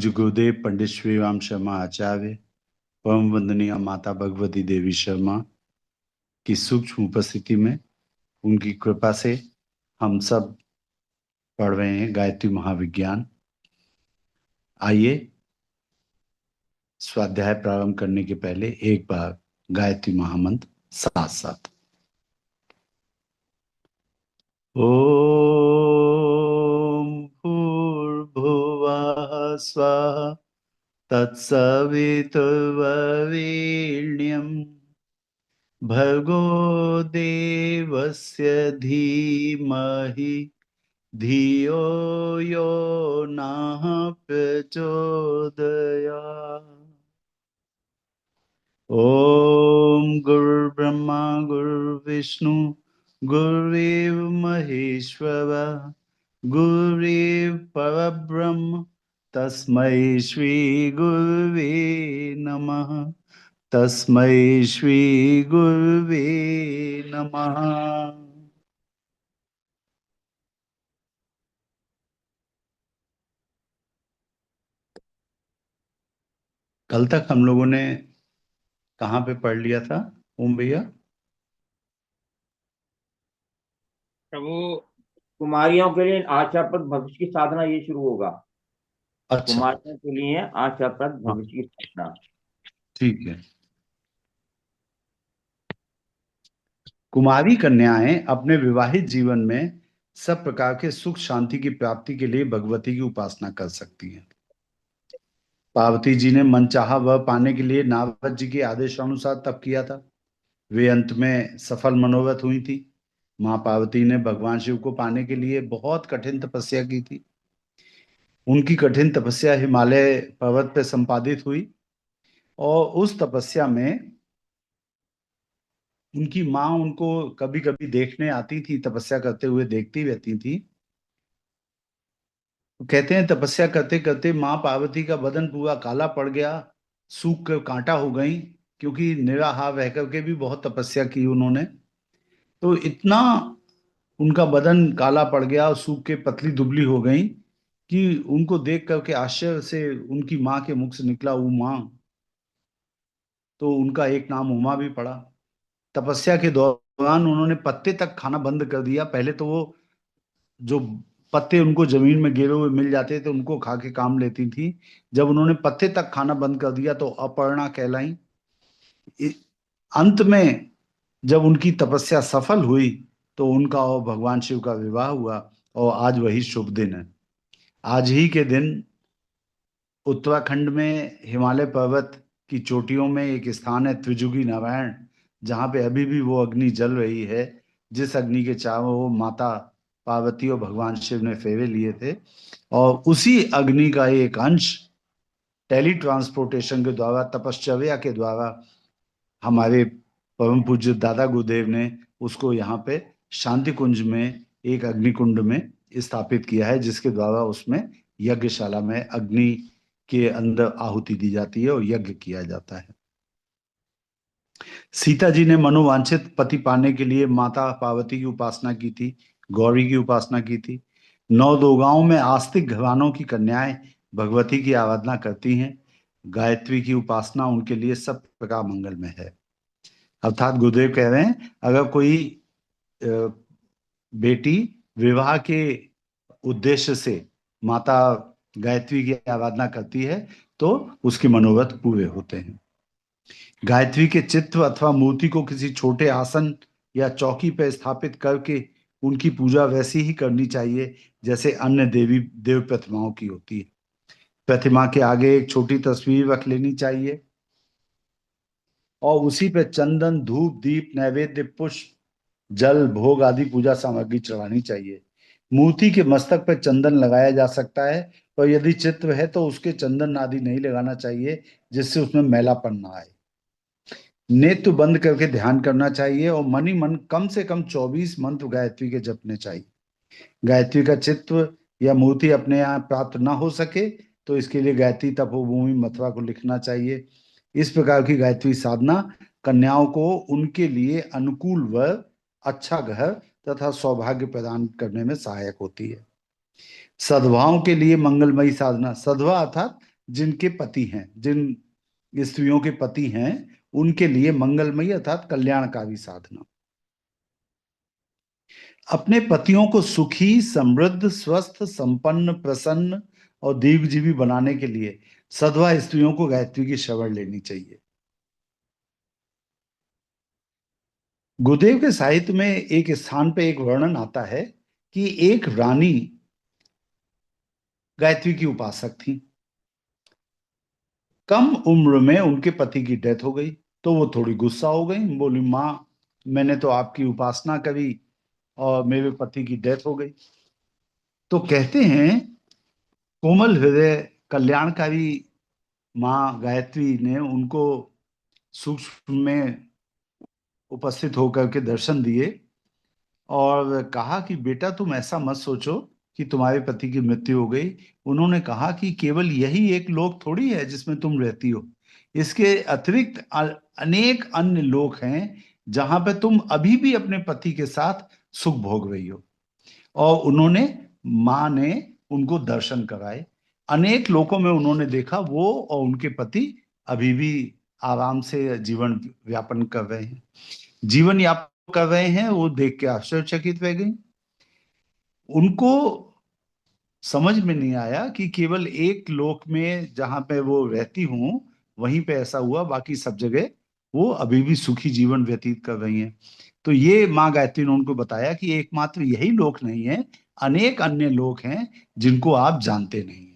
पूज्य गुरुदेव पंडित श्री राम शर्मा आचार्य, परम वंदनीय माता भगवती देवी शर्मा की सूक्ष्म उपस्थिति में उनकी कृपा से हम सब पढ़ रहे हैं गायत्री महाविज्ञान। आइए स्वाध्याय प्रारंभ करने के पहले एक बार गायत्री महामंत्र साथ साथ। ओम भूर्भुवः स्वः तत्सवितुर्वरेण्यं भर्गो देवस्य धीमहि धियो यो नः प्रचोदयात्। ओम गुरुर्ब्रह्मा गुरुर्विष्णु गुरुर्देव महेश्वर गुरुर्देव परब्रह्म तस्मै श्री गुरुवे नमः। तस्मै श्री गुरुवे नमः। कल तक हम लोगों ने कहाँ पे पढ़ लिया था ओम भैया? प्रभु, कुमारियों के लिए आशाप्रद भविष्य की साधना ये शुरू होगा। अच्छा, कुमारियों के लिए आशाप्रद हाँ, भविष्य की साधना। ठीक है। कुमारी कन्याएं अपने विवाहित जीवन में सब प्रकार के सुख शांति की प्राप्ति के लिए भगवती की उपासना कर सकती हैं। पार्वती जी ने मनचाहा वर पाने के लिए नारद जी के आदेशानुसार तप किया था। वे अंत में सफल मनोरथ हुई थी। माँ पार्वती ने भगवान शिव को पाने के लिए बहुत कठिन तपस्या की थी। उनकी कठिन तपस्या हिमालय पर्वत पर संपादित हुई और उस तपस्या में उनकी माँ उनको कभी कभी देखने आती थी, तपस्या करते हुए देखती रहती थी। कहते हैं तपस्या करते करते माँ पार्वती का बदन पूरा काला पड़ गया, सूख कर कांटा हो गई, क्योंकि निराहार रह करके भी बहुत तपस्या की उन्होंने। तो इतना उनका बदन काला पड़ गया और सूख के पतली दुबली हो गई कि उनको देख करके आश्चर्य से उनकी माँ के मुख से निकला उमा। तो उनका एक नाम उमा भी पड़ा। तपस्या के दौरान उन्होंने पत्ते तक खाना बंद कर दिया। पहले तो वो जो पत्ते उनको जमीन में गिरे हुए मिल जाते थे उनको खा के काम लेती थी। जब उन्होंने पत्ते तक खाना बंद कर दिया तो अपर्णा कहलाई। इ- अंत में जब उनकी तपस्या सफल हुई तो उनका और भगवान शिव का विवाह हुआ और आज वही शुभ दिन है। आज ही के दिन उत्तराखंड में हिमालय पर्वत की चोटियों में एक स्थान है त्रिजुगी नारायण, जहाँ पे अभी भी वो अग्नि जल रही है, जिस अग्नि के चारों ओर माता पार्वती और भगवान शिव ने फेरे लिए थे। और उसी अग्नि का एक अंश टेली ट्रांसपोर्टेशन के द्वारा, तपश्चर्या के द्वारा हमारे परम पूज्य दादा गुरुदेव ने उसको यहाँ पे शांति कुंज में एक अग्निकुंड में स्थापित किया है, जिसके द्वारा उसमें यज्ञशाला में अग्नि के अंदर आहुति दी जाती है और यज्ञ किया जाता है। सीता जी ने मनोवांछित पति पाने के लिए माता पार्वती की उपासना की थी, गौरी की उपासना की थी। नौ दो गांव में आस्तिक घरानों की कन्याएं भगवती की आराधना करती हैं। गायत्री की उपासना उनके लिए सब प्रकार मंगल में है। अर्थात गुरुदेव कह रहे हैं, अगर कोई अ, बेटी विवाह के उद्देश्य से माता गायत्री की आराधना करती है तो उसके मनोरथ पूरे होते हैं। गायत्री के चित्र अथवा मूर्ति को किसी छोटे आसन या चौकी पर स्थापित करके उनकी पूजा वैसी ही करनी चाहिए जैसे अन्य देवी देव प्रतिमाओं की होती है। प्रतिमा के आगे एक छोटी तस्वीर रख लेनी चाहिए और उसी पे चंदन धूप दीप नैवेद्य पुष्प जल भोग आदि पूजा सामग्री चढ़ानी चाहिए। मूर्ति के मस्तक पर चंदन लगाया जा सकता है, पर यदि चित्र है तो उसके चंदन आदि नहीं लगाना चाहिए, जिससे उसमें मैलापन ना आए। नेत्र बंद करके ध्यान करना चाहिए और मन ही मन कम से कम 24 मंत्र गायत्री के जपने चाहिए। गायत्री का चित्र या मूर्ति अपने यहाँ प्राप्त ना हो सके तो इसके लिए गायत्री तपोभूमि मथुरा को लिखना चाहिए। इस प्रकार की गायत्री साधना कन्याओं को उनके लिए अनुकूल वर, अच्छा घर तथा सौभाग्य प्रदान करने में सहायक होती है। सद्भाव के लिए मंगलमयी साधना, सद्भा अर्थात जिनके पति हैं, जिन स्त्रियों के पति हैं, उनके लिए मंगलमयी अर्थात कल्याणकारी साधना। अपने पतियों को सुखी, समृद्ध, स्वस्थ, संपन्न, प्रसन्न और दीर्घजीवी बनाने के लिए सधवा स्त्रियों को गायत्री की शरण लेनी चाहिए। गुरुदेव के साहित्य में एक स्थान पे एक वर्णन आता है कि एक रानी गायत्री की उपासक थी। कम उम्र में उनके पति की डेथ हो गई, तो वो थोड़ी गुस्सा हो गई, बोली माँ मैंने तो आपकी उपासना करी और मेरे पति की डेथ हो गई। तो कहते हैं कोमल हृदय कल्याणकारी माँ गायत्री ने उनको सूक्ष्म में उपस्थित होकर के दर्शन दिए और कहा कि बेटा तुम ऐसा मत सोचो कि तुम्हारे पति की मृत्यु हो गई। उन्होंने कहा कि केवल यही एक लोक थोड़ी है जिसमें तुम रहती हो, इसके अतिरिक्त अनेक अन्य लोक हैं जहां पे तुम अभी भी अपने पति के साथ सुख भोग रही हो। और उन्होंने, माँ ने उनको दर्शन कराए। अनेक लोकों में उन्होंने देखा वो और उनके पति अभी भी आराम से जीवन व्यापन कर रहे हैं, जीवन यापन कर रहे हैं। वो देख के आश्चर्यचकित रह गई। उनको समझ में नहीं आया कि केवल एक लोक में जहां पे वो रहती हूँ वहीं पे ऐसा हुआ, बाकी सब जगह वो अभी भी सुखी जीवन व्यतीत कर रही हैं। तो ये माँ गायत्री ने उनको बताया कि एकमात्र यही लोक नहीं है, अनेक अन्य लोक हैं जिनको आप जानते नहीं हैं।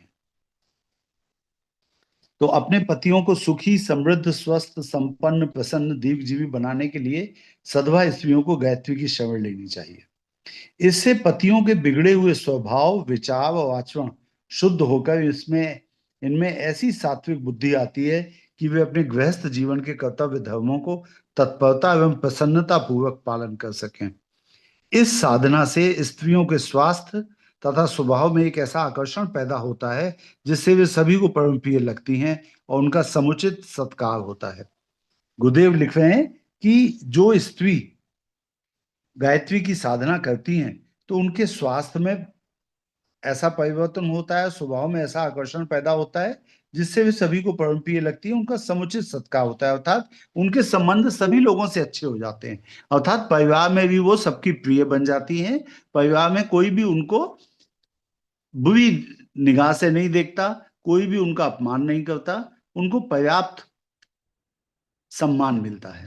तो अपने पतियों को सुखी, समृद्ध, स्वस्थ, संपन्न, प्रसन्न, दीर्घजीवी बनाने के लिए सधवा स्त्रियों को गायत्री की शरण लेनी चाहिए। इससे पतियों के बिगड़े हुए स्वभाव, विचार और आचरण शुद्ध होकर इसमें इनमें ऐसी सात्विक बुद्धि आती है कि वे अपने गृहस्थ जीवन के कर्तव्य धर्मों को तत्परता एवं प्रसन्नता पूर्वक पालन कर सकें। इस साधना से स्त्रियों के स्वास्थ्य तथा स्वभाव में एक ऐसा आकर्षण पैदा होता है जिससे वे सभी को परम प्रिय लगती हैं और उनका समुचित सत्कार होता है। गुरुदेव लिख रहे हैं कि जो स्त्री गायत्री की साधना करती हैं तो उनके स्वास्थ्य में ऐसा परिवर्तन होता है, स्वभाव में ऐसा आकर्षण पैदा होता है जिससे वे सभी को परम प्रिय लगती है, उनका समुचित सत्कार होता है, अर्थात उनके संबंध सभी लोगों से अच्छे हो जाते हैं। अर्थात परिवार में भी वो सबकी प्रिय बन जाती हैं। परिवार में कोई भी उनको बुरी निगाह से नहीं देखता, कोई भी उनका अपमान नहीं करता, उनको पर्याप्त सम्मान मिलता है।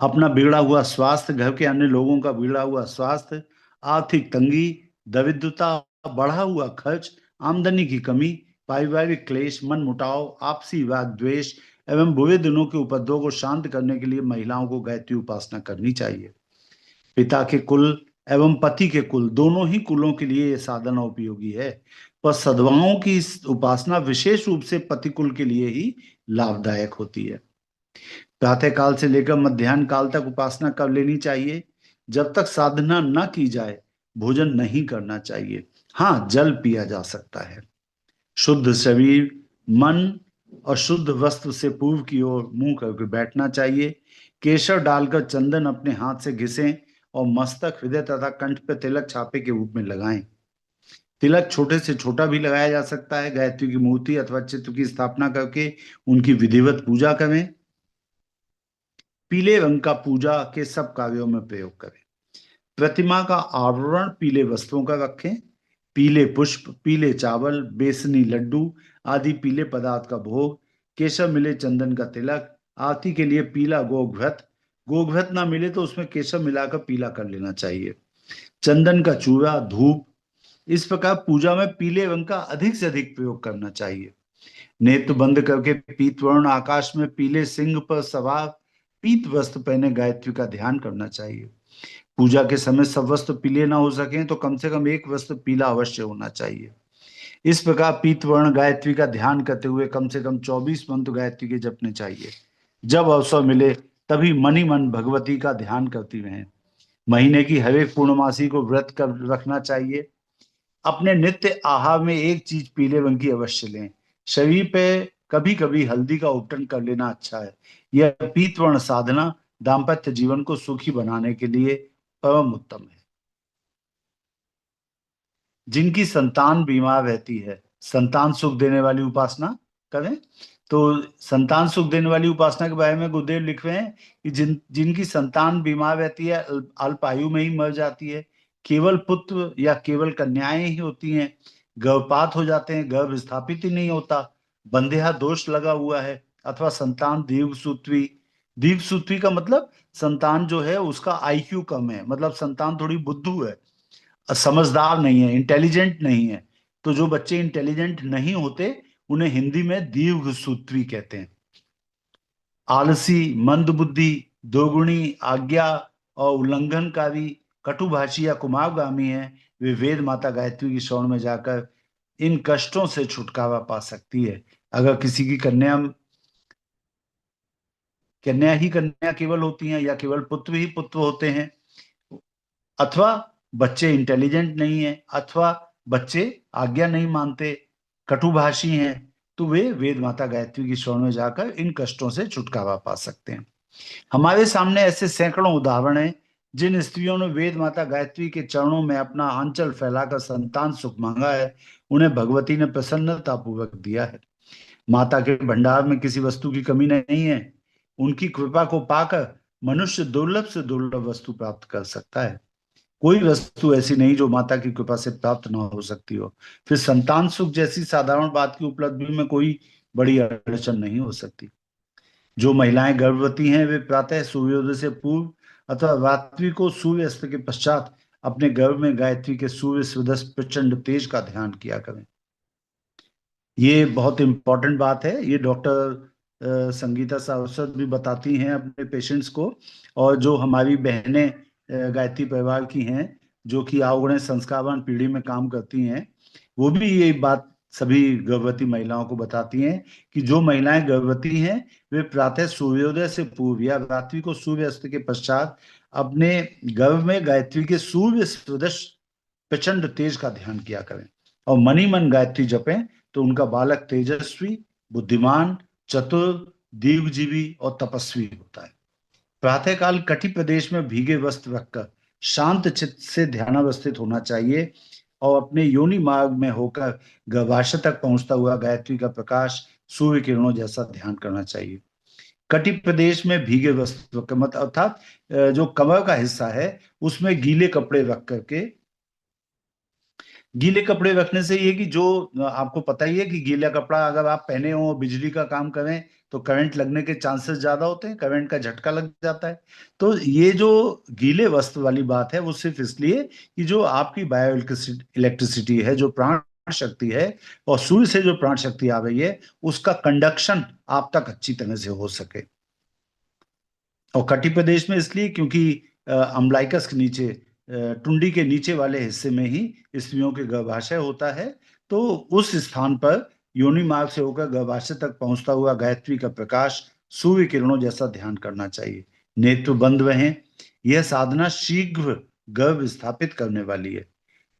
अपना बिगड़ा हुआ स्वास्थ्य, घर के अन्य लोगों का बिगड़ा हुआ स्वास्थ्य, आर्थिक तंगी, दरिद्रता, बढ़ा हुआ खर्च, आमदनी की कमी, पारिवारिक क्लेश, मनमुटाव, आपसी वाद द्वेष एवं बुरे दिनों के उपद्रव को शांत करने के लिए महिलाओं को गायत्री उपासना करनी चाहिए। पिता के कुल एवं पति के कुल दोनों ही कुलों के लिए यह साधना उपयोगी है, पर सद्भावों की इस उपासना विशेष रूप से पति कुल के लिए ही लाभदायक होती है। प्रातः काल से लेकर मध्याह्न काल तक उपासना कर लेनी चाहिए। जब तक साधना न की जाए भोजन नहीं करना चाहिए। हाँ, जल पिया जा सकता है। शुद्ध शरीर, मन और शुद्ध वस्त्र से पूर्व की ओर मुंह करके बैठना चाहिए। केसर डालकर चंदन अपने हाथ से घिसें और मस्तक, हृदय तथा कंठ पर तिलक छापे के रूप में लगाएं। तिलक छोटे से छोटा भी लगाया जा सकता है। गायत्री की मूर्ति अथवा चित्र की स्थापना करके उनकी विधिवत पूजा करें। पीले रंग का पूजा के सब कार्यों में प्रयोग करें। प्रतिमा का आवरण पीले वस्त्रों का रखें। पीले पुष्प, पीले चावल, बेसनी लड्डू आदि पीले पदार्थ का भोग, केशर मिले चंदन का तिलक, आरती के लिए पीला गोघृत, गोघृत ना मिले तो उसमें केशर मिलाकर पीला कर लेना चाहिए, चंदन का चूड़ा, धूप। इस प्रकार पूजा में पीले रंग का अधिक से अधिक प्रयोग करना चाहिए। नेत्र बंद करके पीतवर्ण आकाश में पीले सिंह पर सवार पीत वस्त्र पहने गायत्री का ध्यान करना चाहिए। पूजा के समय सब वस्त्र पीले ना हो सके तो कम से कम एक वस्त्र पीला अवश्य होना चाहिए। इस प्रकार पीतवर्ण गायत्री का ध्यान करते हुए कम से कम 24 मंत्र गायत्री के जपने चाहिए। जब अवसर मिले तभी मन ही मन भगवती का ध्यान करती रहें। महीने की हर एक पूर्णमासी को व्रत कर रखना चाहिए। अपने नित्य आहार में एक चीज पीले रंग की अवश्य लें। शरीर पे कभी कभी हल्दी का उपटन कर लेना अच्छा है। यह पीतवर्ण साधना दाम्पत्य जीवन को सुखी बनाने के लिए परम उत्तम है। जिनकी संतान बीमार रहती है संतान सुख देने वाली उपासना करें। तो संतान सुख देने वाली उपासना के बारे में गुरुदेव लिख रहे हैं कि जिनकी संतान बीमार रहती है, अल्प आयु में ही मर जाती है, केवल पुत्र या केवल कन्याएं ही होती हैं, गर्भपात हो जाते हैं, गर्भ स्थापित ही नहीं होता, बंदेहा दोष लगा हुआ है, अथवा संतान दीर्घसूत्री। दीर्घसूत्री का मतलब संतान जो है उसका आईक्यू कम है, मतलब संतान थोड़ी बुद्धू है, समझदार नहीं है, इंटेलिजेंट नहीं है। तो जो बच्चे इंटेलिजेंट नहीं होते उन्हें हिंदी में दीर्घसूत्री कहते हैं। आलसी, मंदबुद्धि, दोगुणी, आज्ञा और उल्लंघनकारी, कटुभाषी या कुमावगामी है, वे वेद माता गायत्री की शरण में जाकर इन कष्टों से छुटकारा पा सकती है। अगर किसी की कन्या कन्या ही कन्या केवल होती हैं, या केवल पुत्र ही पुत्र होते हैं, अथवा बच्चे इंटेलिजेंट नहीं है, अथवा बच्चे आज्ञा नहीं मानते, कटुभाषी हैं, तो वे वेद माता गायत्री की शरण में जाकर इन कष्टों से छुटकारा पा सकते हैं। हमारे सामने ऐसे सैकड़ों उदाहरण हैं जिन स्त्रियों ने वेद माता गायत्री के चरणों में अपना आंचल फैलाकर संतान सुख मांगा है, उन्हें भगवती ने प्रसन्नता पूर्वक दिया है। माता के भंडार में किसी वस्तु की कमी नहीं है। उनकी कृपा को पाकर मनुष्य दुर्लभ से दुर्लभ वस्तु प्राप्त कर सकता है। कोई वस्तु ऐसी नहीं जो माता की कृपा से प्राप्त ना हो सकती हो। फिर संतान सुख जैसी साधारण बात की उपलब्धि में कोई बड़ी अड़चन नहीं हो सकती। जो महिलाएं गर्भवती हैं वे प्रातः सूर्योदय से पूर्व अथवा रात्रि को सूर्यास्त के पश्चात अपने गर्भ में गायत्री के सूर्य सदृश प्रचंड तेज का ध्यान किया करें। ये बहुत इंपॉर्टेंट बात है। ये डॉक्टर संगीता सारस्वत भी बताती हैं अपने पेशेंट्स को। और जो हमारी बहनें गायत्री परिवार की हैं, जो कि आवगण संस्कारवान पीढ़ी में काम करती हैं, वो भी ये बात सभी गर्भवती महिलाओं को बताती हैं कि जो महिलाएं गर्भवती हैं वे प्रातः सूर्योदय से पूर्व या रात्रि को सूर्यास्त के पश्चात अपने गर्भ में गायत्री के सूर्य सदृश प्रचंड तेज का ध्यान किया करें और मनी मन गायत्री जपें, तो उनका बालक तेजस्वी, बुद्धिमान, चतुर, दीर्घजीवी और तपस्वी होता है। प्रातःकाल कटि प्रदेश में भीगे वस्त्र रखकर शांत चित्त से ध्यानावस्थित होना चाहिए और अपने योनि मार्ग में होकर गर्भाशय तक पहुंचता हुआ गायत्री का प्रकाश सूर्य किरणों जैसा ध्यान करना चाहिए। कटि प्रदेश में भीगे वस्त्र का मतलब अर्थात जो कमर का हिस्सा है उसमें गीले कपड़े रख करके, गीले कपड़े रखने से ये कि जो आपको पता ही है कि गीला कपड़ा अगर आप पहने हो, बिजली का काम करें, तो करंट लगने के चांसेस ज्यादा होते हैं, करंट का झटका लग जाता है। तो ये जो गीले वस्त्र वाली बात है वो सिर्फ इसलिए कि जो आपकी बायो इलेक्ट्रिसिटी है, जो प्राण शक्ति है, और सूर्य से जो प्राण शक्ति आ रही है, उसका कंडक्शन आप तक अच्छी तरह से हो सके। और कटि प्रदेश में इसलिए क्योंकि अम्बलाइकस के नीचे, टुंडी के नीचे वाले हिस्से में ही स्त्रियों के गर्भाशय होता है। तो उस स्थान पर योनि मार्ग से होकर गर्भाशय तक पहुंचता हुआ गायत्री का प्रकाश सूर्य किरणों जैसा ध्यान करना चाहिए। नेत्र बंद रहें। यह साधना शीघ्र गर्भ स्थापित करने वाली है।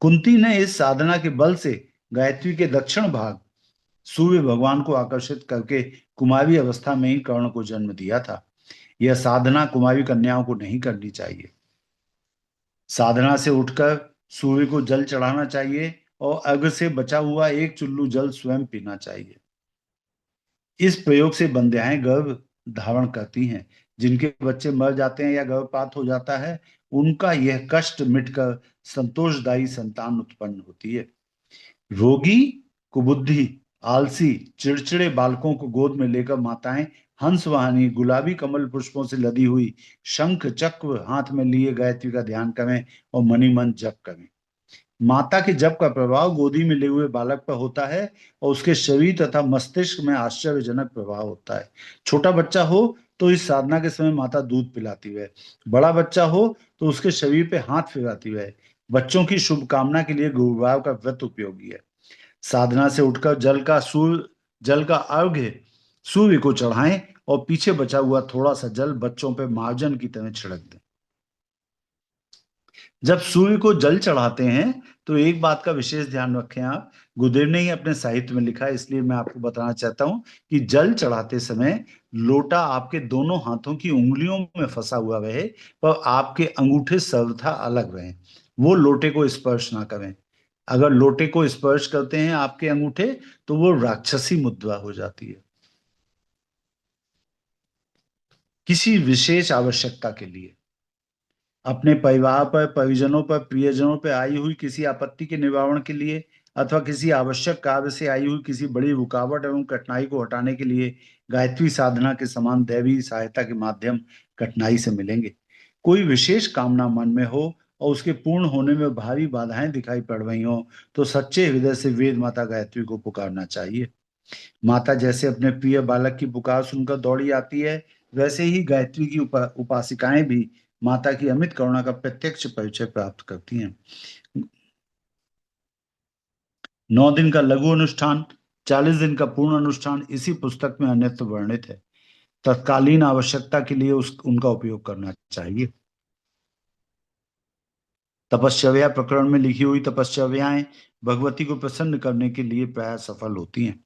कुंती ने इस साधना के बल से गायत्री के दक्षिण भाग सूर्य भगवान को आकर्षित करके कुमारी अवस्था में ही कर्ण को जन्म दिया था। यह साधना कुमारी कन्याओं को नहीं करनी चाहिए। साधना से उठकर सूर्य को जल चढ़ाना चाहिए और अर्घ से बचा हुआ एक चुल्लू जल स्वयं पीना चाहिए। इस प्रयोग से बंध्याएं गर्भ धारण करती हैं। जिनके बच्चे मर जाते हैं या गर्भपात हो जाता है, उनका यह कष्ट मिटकर संतोषदायी संतान उत्पन्न होती है। रोगी, कुबुद्धि, आलसी, चिड़चिड़े बालकों को गोद में लेकर माताएं हंस वाहनी गुलाबी कमल पुष्पों से लदी हुई शंख चक्र हाथ में लिए गायत्री का ध्यान करें और मनी मन जप करें। माता के जप का प्रभाव गोदी में ले हुए बालक पर होता है और उसके शरीर तथा मस्तिष्क में आश्चर्यजनक प्रभाव होता है। छोटा बच्चा हो तो इस साधना के समय माता दूध पिलाती है, बड़ा बच्चा हो तो उसके शरीर पे हाथ फिराती है। बच्चों की शुभकामना के लिए गुरुवार का व्रत उपयोगी है। साधना से उठकर जल का अर्घ्य सूर्य को चढ़ाएं और पीछे बचा हुआ थोड़ा सा जल बच्चों पे मार्जन की तरह छिड़क दें। जब सूर्य को जल चढ़ाते हैं तो एक बात का विशेष ध्यान रखें आप, गुरुदेव ने ही अपने साहित्य में लिखा है इसलिए मैं आपको बताना चाहता हूं कि जल चढ़ाते समय लोटा आपके दोनों हाथों की उंगलियों में फंसा हुआ रहे, पर आपके अंगूठे सर्वथा अलग रहे, वो लोटे को स्पर्श ना करें। अगर लोटे को स्पर्श करते हैं आपके अंगूठे तो वो राक्षसी मुद्रा हो जाती है, किसी विशेष आवश्यकता के लिए। अपने परिवार पर, परिजनों पर, प्रियजनों पर आई हुई किसी आपत्ति के निवारण के लिए, अथवा किसी आवश्यक कार्य से आई हुई किसी बड़ी रुकावट एवं कठिनाई को हटाने के लिए गायत्री साधना के समान दैवी सहायता के माध्यम कठिनाई से मिलेंगे। कोई विशेष कामना मन में हो और उसके पूर्ण होने में भारी बाधाएं दिखाई पड़ रही हो, तो सच्चे हृदय से वेद माता गायत्री को पुकारना चाहिए। माता जैसे अपने प्रिय बालक की पुकार सुनकर दौड़ी आती है, वैसे ही गायत्री की उपासिकाएं भी माता की अमित करुणा का प्रत्यक्ष परिचय प्राप्त करती हैं। 9 दिन का लघु अनुष्ठान, 40 दिन का पूर्ण अनुष्ठान इसी पुस्तक में अन्यत्र वर्णित है। तत्कालीन आवश्यकता के लिए उनका उपयोग करना चाहिए। तपस्या प्रकरण में लिखी हुई तपस्याएं भगवती को प्रसन्न करने के लिए प्राय सफल होती हैं।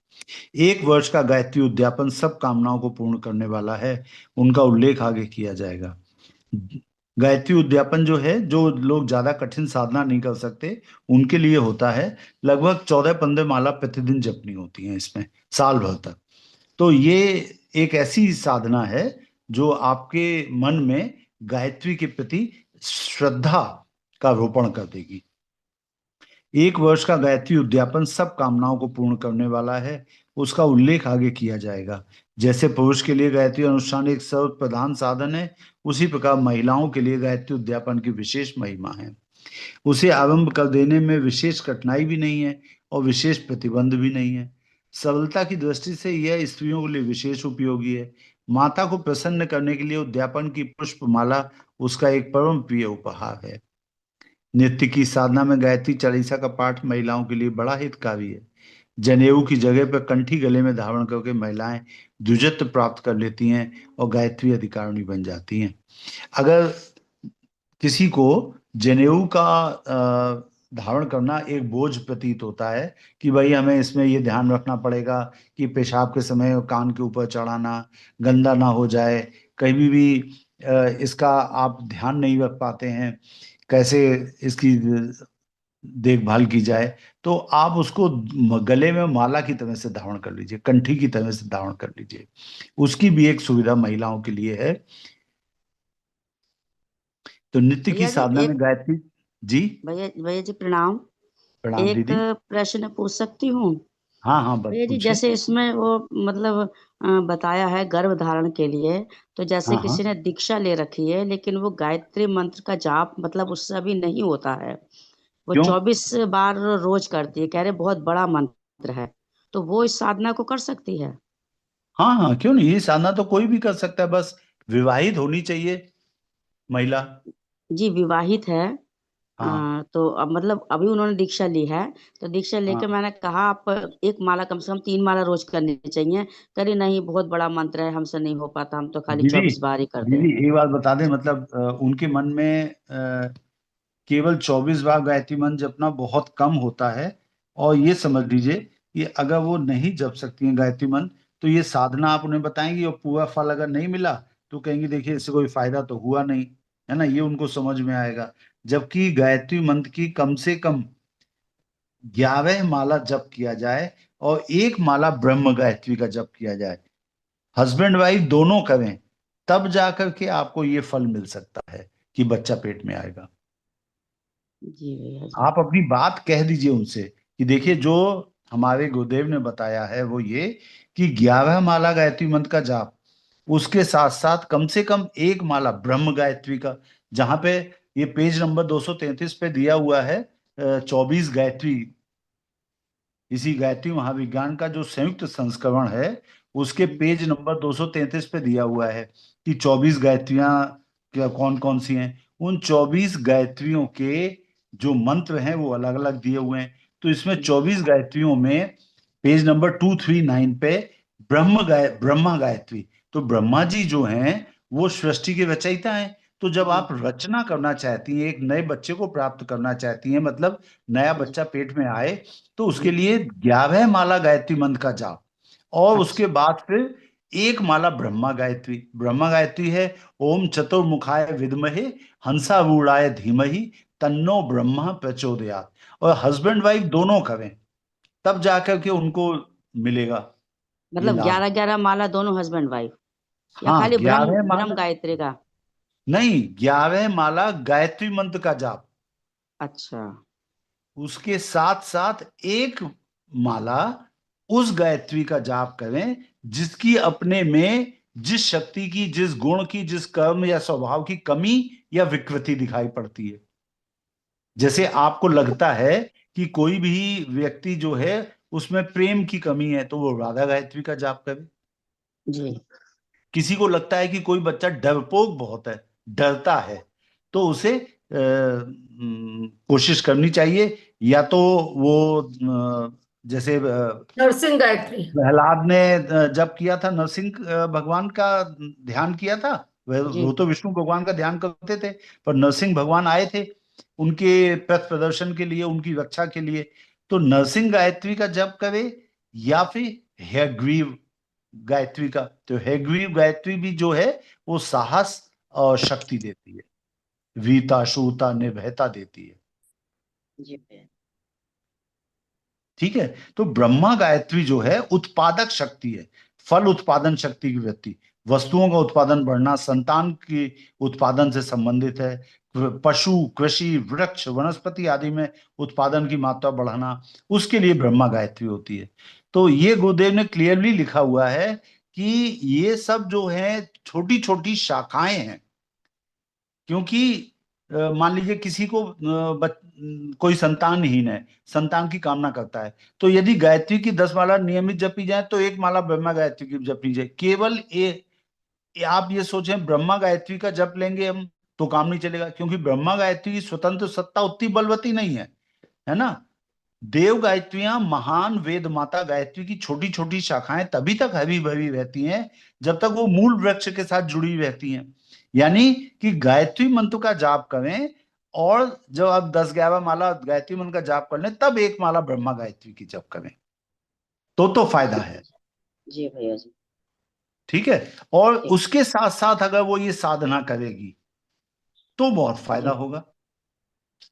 1 वर्ष का गायत्री उद्यापन सब कामनाओं को पूर्ण करने वाला है, उनका उल्लेख आगे किया जाएगा। गायत्री उद्यापन जो है, जो लोग ज्यादा कठिन साधना नहीं कर सकते उनके लिए होता है। लगभग 14-15 माला प्रतिदिन जपनी होती है इसमें, साल भर तक। तो ये एक ऐसी साधना है जो आपके मन में गायत्री के प्रति श्रद्धा का रोपण कर देगी। 1 वर्ष का गायत्री उद्यापन सब कामनाओं को पूर्ण करने वाला है, उसका उल्लेख आगे किया जाएगा। जैसे पुरुष के लिए गायत्री अनुष्ठान एक सर्व प्रधान साधन है, उसी प्रकार महिलाओं के लिए गायत्री उद्यापन की विशेष महिमा है। उसे आरंभ कर देने में विशेष कठिनाई भी नहीं है और विशेष प्रतिबंध भी नहीं है। सरलता की दृष्टि से यह स्त्रियों के लिए विशेष उपयोगी है। माता को प्रसन्न करने के लिए उद्यापन की पुष्पमाला उसका एक परम प्रिय उपहार है। नृत्य की साधना में गायत्री चालीसा का पाठ महिलाओं के लिए बड़ा हितकारी है। जनेऊ की जगह पर कंठी गले में धारण करके महिलाएं द्विजत्व प्राप्त कर लेती हैं और गायत्री अधिकारिणी बन जाती हैं। अगर किसी को जनेऊ का धारण करना एक बोझ प्रतीत होता है कि भाई हमें इसमें ये ध्यान रखना पड़ेगा कि पेशाब के समय कान के ऊपर चढ़ाना गंदा ना हो जाए, कहीं भी इसका आप ध्यान नहीं रख पाते हैं, कैसे इसकी देखभाल की जाए, तो आप उसको गले में माला की तरह से धारण कर लीजिए, कंठी की तरह से धारण कर लीजिए। उसकी भी एक सुविधा महिलाओं के लिए है। तो नृत्य की भैया जी साधना में एक गायत्री। जी। भैया भैया जी प्रणाम। प्रणाम एक दीदी। प्रश्न पूछ सकती हूँ? हाँ हाँ, बस भैया जी पूछिए। जैसे इसमें वो मतलब बताया है गर्भ धारण के लिए, तो जैसे हाँ हाँ। किसी ने दीक्षा ले रखी है लेकिन वो गायत्री मंत्र का जाप मतलब उससे अभी नहीं होता है, वो क्यों? 24 बार रोज करती है, कह रहे बहुत बड़ा मंत्र है, तो वो इस साधना को कर सकती है? हाँ हाँ, क्यों नहीं, ये साधना तो कोई भी कर सकता है, बस विवाहित होनी चाहिए महिला। जी विवाहित है। हाँ तो अब मतलब अभी उन्होंने दीक्षा ली है, तो दीक्षा लेके हाँ। मैंने कहा आप एक माला कम से कम 3 माला रोज करनी चाहिए। करे नहीं बहुत बड़ा मंत्र है, हमसे नहीं हो पाता, हम तो खाली दीदी, 24 बार ही करते दीदी हैं। एक बात बता दें, मतलब उनके मन में केवल 24 बार गायत्री मंत्र जपना बहुत कम होता है। और ये समझ लीजिए कि अगर वो नहीं जप सकती हैं गायत्री मंत्र, तो ये साधना आप उन्हें बताएंगी और पूरा फल अगर नहीं मिला तो कहेंगी देखिए इससे कोई फायदा तो हुआ नहीं, है ना, ये उनको समझ में आएगा। जबकि गायत्री मंत्र की कम से कम 11 माला जप किया जाए और एक माला ब्रह्म गायत्री का जप किया जाए, हस्बैंड वाइफ दोनों करें, तब जाकर के आपको ये फल मिल सकता है कि बच्चा पेट में आएगा। जी भैया जी। आप अपनी बात कह दीजिए उनसे कि देखिए जो हमारे गुरुदेव ने बताया है वो ये कि 11 माला गायत्री मंत्र का जाप, उसके साथ साथ कम से कम एक माला ब्रह्म गायत्री का, जहां पे ये पेज नंबर 233 पे दिया हुआ है 24 गायत्री। इसी गायत्री महाविज्ञान का जो संयुक्त संस्करण है उसके पेज नंबर 233 पे दिया हुआ है कि 24 गायत्रियां क्या कौन कौन सी हैं। उन 24 गायत्रियों के जो मंत्र हैं वो अलग अलग दिए हुए हैं। तो इसमें 24 गायत्रियों में पेज नंबर 239 पे ब्रह्मा गायत्री, तो ब्रह्मा जी जो हैं वो सृष्टि के रचयिता हैं। तो जब जी आप रचना करना चाहती हैं, एक नए बच्चे को प्राप्त करना चाहती हैं, मतलब नया जी बच्चा पेट में आए, तो उसके जी। लिए 11 माला गायत्री मंत्र का जाप और उसके अच्छा। बाद फिर एक माला ब्रह्मा गायत्री। ब्रह्मा गायत्री है ओम चतुर्मुखाय विद्महे हंसारूढ़ाय धीमहि तन्नो ब्रह्मा प्रचोदयात्। और हस्बैंड वाइफ दोनों करें, तब जाकर के उनको मिलेगा ये मतलब लाभ। 11-11 माला दोनों हस्बैंड वाइफ, या हाँ, खाली ब्रह्म 11 ब्रह्म माला गायत्री का? नहीं, 11 माला गायत्री मंत्र का जाप, अच्छा। उसके साथ साथ एक माला उस गायत्री का जाप करें जिसकी अपने में जिस शक्ति की, जिस गुण की, जिस कर्म या स्वभाव की कमी या विकृति दिखाई पड़ती है। जैसे आपको लगता है कि कोई भी व्यक्ति जो है उसमें प्रेम की कमी है, तो वो राधा गायत्री का जाप करे। जी। किसी को लगता है कि कोई बच्चा डरपोक बहुत है, डरता है, तो उसे कोशिश करनी चाहिए, या तो वो जैसे नरसिंह गायत्री। प्रहलाद ने जब किया था नरसिंह भगवान का ध्यान किया था, जी। वो तो विष्णु भगवान का ध्यान करते थे, पर नरसिंह भगवान आए थे उनके पथ प्रदर्शन के लिए, उनकी रक्षा के लिए। तो नरसिंह गायत्री का जप करे, या फिर हयग्रीव गायत्री का। तो हयग्रीव गायत्री भी जो है वो साहस और शक्ति देती है, वीरता, शूरता, निर्भयता देती है। जी भैया। ठीक है। तो ब्रह्मा गायत्री जो है उत्पादक शक्ति है, फल उत्पादन शक्ति की वृद्धि, वस्तुओं का उत्पादन बढ़ना, संतान के उत्पादन से संबंधित है। पशु, कृषि, वृक्ष, वनस्पति आदि में उत्पादन की मात्रा बढ़ाना, उसके लिए ब्रह्मा गायत्री होती है। तो ये गुरुदेव ने क्लियरली लिखा हुआ है कि ये सब जो है छोटी छोटी शाखाएं हैं। क्योंकि मान लीजिए किसी को कोई संतानहीन है, संतान की कामना करता है, तो यदि गायत्री की 10 माला नियमित जपी जाए तो एक माला ब्रह्मा गायत्री की जपनी जाए। केवल आप ये सोचें ब्रह्मा गायत्री का जप लेंगे हम तो काम नहीं चलेगा, क्योंकि ब्रह्मा गायत्री की स्वतंत्र सत्ता उतनी बलवती नहीं है ना। देव गायत्रियां, महान वेद माता गायत्री की छोटी छोटी शाखाएं तभी तक हरी भरी रहती हैं जब तक वो मूल वृक्ष के साथ जुड़ी रहती हैं। यानी कि गायत्री मंत्र का जाप करें, और जब आप 10-11 माला गायत्री मंत्र का जाप कर लें तब एक माला ब्रह्मा गायत्री की जप करें, तो फायदा है। जी भैया जी। ठीक है। और ठीक। उसके साथ साथ अगर वो ये साधना करेगी तो बहुत फायदा जी। होगा।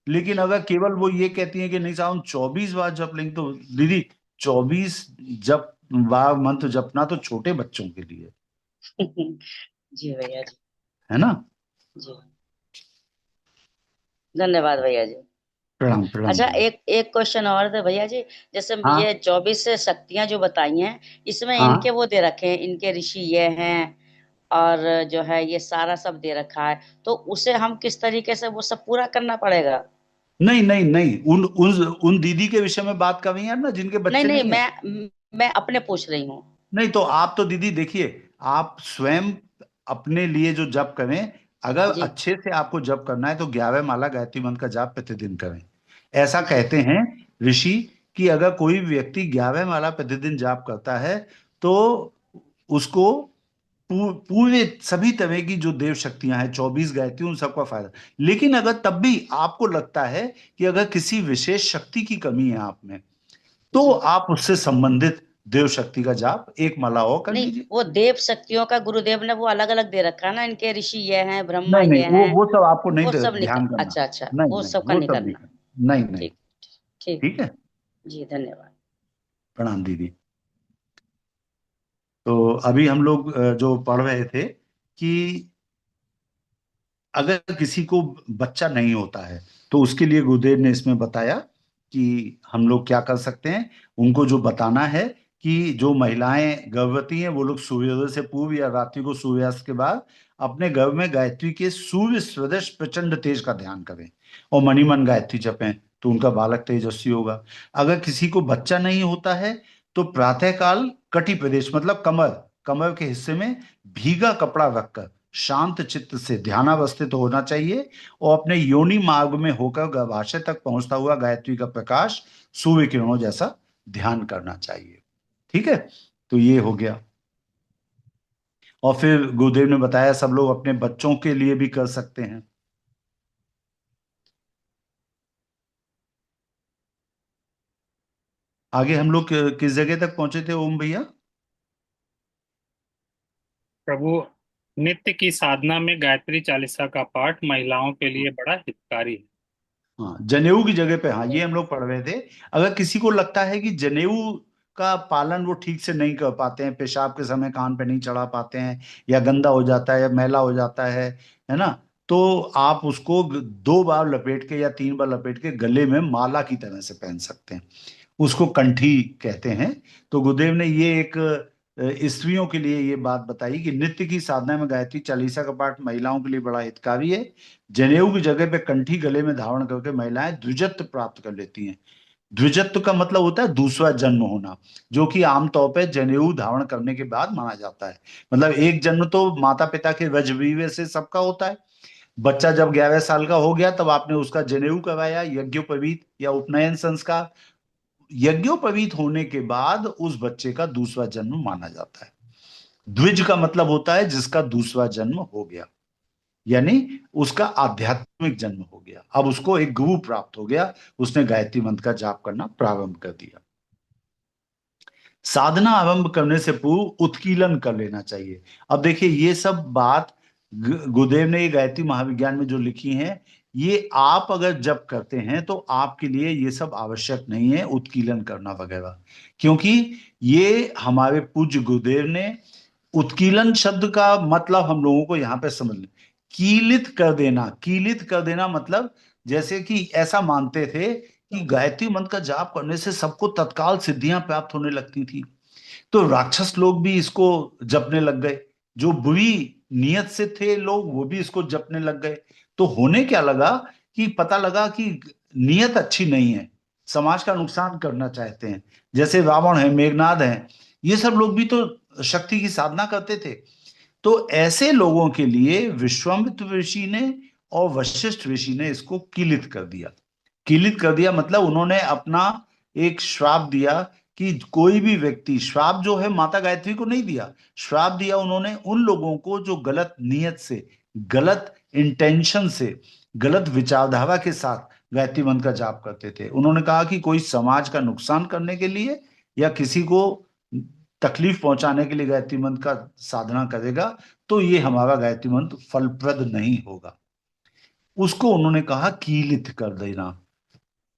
लेकिन अगर केवल वो ये कहती है कि नहीं साहब हम 24 बार जप लेंगे, तो दीदी 24 जप बार मंत्र जपना तो छोटे बच्चों के लिए, जी भैया जी। है ना। जी। धन्यवाद भैया जी। प्रणाम प्रणाम अच्छा, दीदी। एक एक क्वेश्चन और था भैया जी। जैसे हाँ ये 24 शक्तियां जो बताई हैं, इसमें इनके हाँ। वो दे रखे हैं, इनके ऋषि ये हैं, और जो है ये सारा सब दे रखा है, तो उसे हम किस तरीके से वो सब पूरा करना पड़ेगा? नहीं नहीं नहीं, उन दीदी के विषय में बात कर रही हैं ना जिनके नहीं बच्चे नहीं, नहीं है। मैं अपने पूछ रही हूँ। नहीं, तो आप तो दीदी देखिए, आप स्वयं अपने लिए जो जप करें, अगर जी। अच्छे से आपको जप करना है तो 11 माला गायत्री मंत्र का जाप प्रतिदिन करें। ऐसा जी। कहते हैं ऋषि कि अगर कोई व्यक्ति 11 माला प्रतिदिन जाप करता है तो उसको पूरे सभी तरह की जो देव शक्तियां हैं, 24 गायत्री, उन सबका फायदा। लेकिन अगर तब भी आपको लगता है कि अगर किसी विशेष शक्ति की कमी है आप में, तो जी। आप उससे संबंधित देव शक्ति का जाप एक माला और कर नहीं, लीजिए। वो देव शक्तियों का गुरुदेव ने वो अलग अलग दे रखा है ना, इनके ऋषि ये हैं, ब्रह्मा नहीं नहीं, ये वो हैं। वो सब आपको नहीं वो सब नहीं ध्यान करना। अच्छा अच्छा, नहीं वो नहीं, सब का वो नहीं सब नहीं करना। करना, नहीं नहीं। ठीक। ठीक। ठीक है। जी धन्यवाद। प्रणाम दीदी। तो अभी हम लोग जो पढ़ रहे थे कि अगर किसी को बच्चा नहीं होता है तो उसके लिए गुरुदेव ने इसमें बताया कि हम लोग क्या कर सकते हैं। उनको जो बताना है कि जो महिलाएं गर्भवती हैं वो लोग सूर्योदय से पूर्व या रात्रि को सूर्यास्त के बाद अपने गर्भ में गायत्री के सूर्य सदृश प्रचंड तेज का ध्यान करें और मनी मन गायत्री जपें, तो उनका बालक तेजस्वी होगा। अगर किसी को बच्चा नहीं होता है तो प्रातःकाल कटी प्रदेश, मतलब कमर, कमर के हिस्से में भीगा कपड़ा रखकर शांत चित्त से ध्यानावस्थित होना चाहिए, और अपने योनि मार्ग में होकर गर्भाशय तक पहुंचता हुआ गायत्री का प्रकाश सूर्य किरणों जैसा ध्यान करना चाहिए। ठीक है। तो ये हो गया। और फिर गुरुदेव ने बताया सब लोग अपने बच्चों के लिए भी कर सकते हैं। आगे हम लोग किस जगह तक पहुंचे थे ओम भैया? प्रभु, नित्य की साधना में गायत्री चालीसा का पाठ महिलाओं के लिए बड़ा हितकारी है। हाँ, जनेऊ की जगह पे, हाँ ये हम लोग पढ़ रहे थे। अगर किसी को लगता है कि जनेऊ का पालन वो ठीक से नहीं कर पाते हैं, पेशाब के समय कान पे नहीं चढ़ा पाते हैं, या गंदा हो जाता है या मैला हो जाता है ना, तो आप उसको 2 बार लपेट के या 3 बार लपेट के गले में माला की तरह से पहन सकते हैं। उसको कंठी कहते हैं। तो गुरुदेव ने ये एक स्त्रियों के लिए ये बात बताई कि नित्य की साधना में गायत्री चालीसा का पाठ महिलाओं के लिए बड़ा हितकारी है। जनेऊ की जगह पे कंठी गले में धारण करके महिलाएं द्विजत्व प्राप्त कर लेती हैं। द्विजत्व का मतलब होता है दूसरा जन्म होना, जो कि आमतौर पे जनेऊ धारण करने के बाद माना जाता है। मतलब एक जन्म तो माता पिता के वजवीवे से सबका होता है। बच्चा जब 11 साल का हो गया तब आपने उसका जनेऊ करवाया, यज्ञोपवीत या उपनयन संस्कार। यज्ञोपवीत होने के बाद उस बच्चे का दूसरा जन्म माना जाता है। द्विज का मतलब होता है जिसका दूसरा जन्म हो गया, यानी उसका आध्यात्मिक जन्म हो गया, अब उसको एक गुरु प्राप्त हो गया, उसने गायत्री मंत्र का जाप करना प्रारंभ कर दिया। साधना आरंभ करने से पूर्व उत्कीलन कर लेना चाहिए। अब देखिए ये सब बात गुरुदेव ने ये गायत्री महाविज्ञान में जो लिखी है, ये आप अगर जप करते हैं तो आपके लिए ये सब आवश्यक नहीं है उत्कीलन करना वगैरह, क्योंकि ये हमारे पूज्य गुरुदेव ने उत्कीलन शब्द का मतलब हम लोगों को यहाँ पे समझ लें। कीलित कर देना, कीलित कर देना मतलब जैसे कि ऐसा मानते थे कि गायत्री मंत्र का जाप करने से सबको तत्काल सिद्धियां प्राप्त होने लगती थी, तो राक्षस लोग भी इसको जपने लग गए। जो बुरी नियत से थे लोग वो भी इसको जपने लग गए। तो होने क्या लगा कि पता लगा कि नियत अच्छी नहीं है, समाज का नुकसान करना चाहते हैं। जैसे रावण है, मेघनाद है, ये सब लोग भी तो शक्ति की साधना करते थे। तो ऐसे लोगों के लिए विश्वामित्र ऋषि ने और वशिष्ठ ऋषि ने इसको कीलित कर दिया। कीलित कर दिया मतलब उन्होंने अपना एक श्राप दिया कि कोई भी व्यक्ति, श्राप जो है माता गायत्री को नहीं दिया, श्राप दिया उन्होंने उन लोगों को जो गलत नियत से, गलत इंटेंशन से, गलत विचारधारा के साथ गायत्री मंत्र का जाप करते थे। उन्होंने कहा कि कोई समाज का नुकसान करने के लिए या किसी को तकलीफ पहुंचाने के लिए गायत्री मंत्र का साधना करेगा तो ये हमारा गायत्री मंत्र फलप्रद नहीं होगा। उसको उन्होंने कहा कीलित कर देना।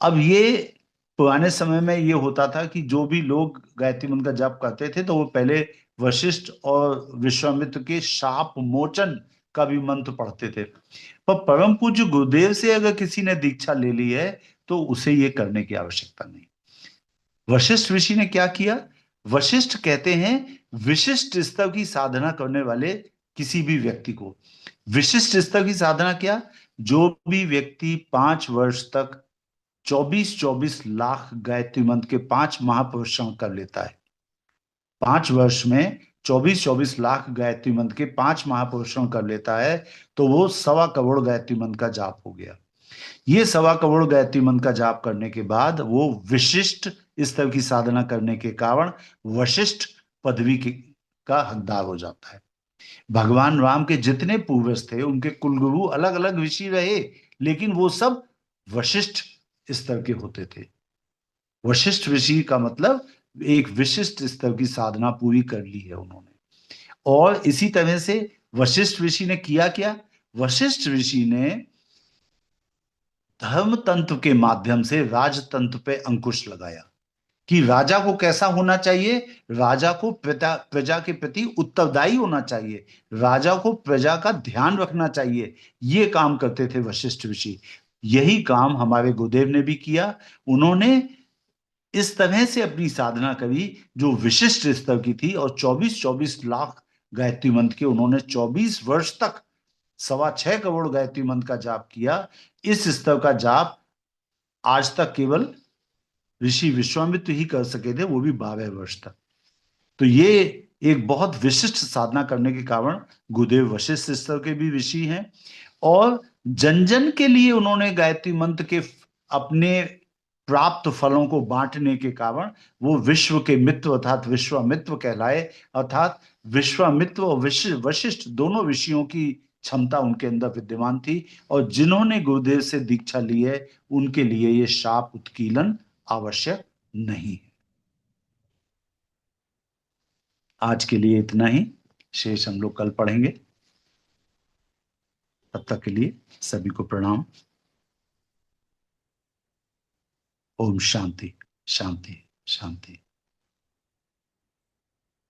अब ये पुराने समय में ये होता था कि जो भी लोग गायत्री मंत्र का जाप करते थे तो वो पहले वशिष्ठ और विश्वामित्र के शाप मोचन का भी मंत्र पढ़ते थे। पर परम पूज्य गुरुदेव से अगर किसी ने दीक्षा ले ली है तो उसे ये करने की आवश्यकता नहीं। वशिष्ठ ऋषि ने क्या किया? वशिष्ठ कहते हैं विशिष्ट स्तर की साधना करने वाले किसी भी व्यक्ति को, विशिष्ट स्तर की साधना क्या, जो भी व्यक्ति 5 वर्ष तक 24-24 लाख गायत्री मंत्र के 5 महापुरुषों कर लेता है, 5 वर्ष में 24-24 लाख गायत्री मंत्र के 5 महापुरुषों कर लेता है, तो वो 1.25 करोड़ गायत्री मंत्र का जाप हो गया। ये 1.25 करोड़ गायत्री मंत्र का जाप करने के बाद वो विशिष्ट स्तर की साधना करने के कारण वशिष्ठ पदवी का हकदार हो जाता है। भगवान राम के जितने पूर्वज थे उनके कुलगुरु अलग अलग ऋषि रहे, लेकिन वो सब वशिष्ठ स्तर के होते थे। वशिष्ठ ऋषि का मतलब एक विशिष्ट स्तर की साधना पूरी कर ली है उन्होंने। और इसी तरह से वशिष्ठ ऋषि ने किया क्या? वशिष्ठ ऋषि ने धर्म तंत्र के माध्यम से राजतंत्र पे अंकुश लगाया कि राजा को कैसा होना चाहिए, राजा को प्रजा के प्रति उत्तरदायी होना चाहिए, राजा को प्रजा का ध्यान रखना चाहिए। ये काम करते थे वशिष्ठ ऋषि। यही काम हमारे गुरुदेव ने भी किया। उन्होंने इस तरह से अपनी साधना करी जो विशिष्ट स्तर की थी, और 24-24 लाख गायत्री मंत्र के उन्होंने 24 वर्ष तक 6.25 करोड़ गायत्री मंत्र का जाप किया। इस स्तर का जाप आज तक केवल ऋषि विश्वामित्र ही कर सके थे, वो भी 12 वर्ष तक। तो ये एक बहुत विशिष्ट साधना करने के कारण गुरुदेव वशिष्ठ स्तर के भी ऋषि हैं। और जन जन के लिए उन्होंने गायत्री मंत्र के अपने प्राप्त फलों को बांटने के कारण वो विश्व के मित्र अर्थात विश्वामित्र कहलाए। अर्थात विश्वामित्र और वशिष्ठ दोनों ऋषियों की क्षमता उनके अंदर विद्यमान थी, और जिन्होंने गुरुदेव से दीक्षा ली है उनके लिए ये शाप उत्कीलन आवश्यक नहीं है। आज के लिए इतना ही, शेष हम लोग कल पढ़ेंगे। तब तक के लिए सभी को प्रणाम। ओम शांति शांति शांति।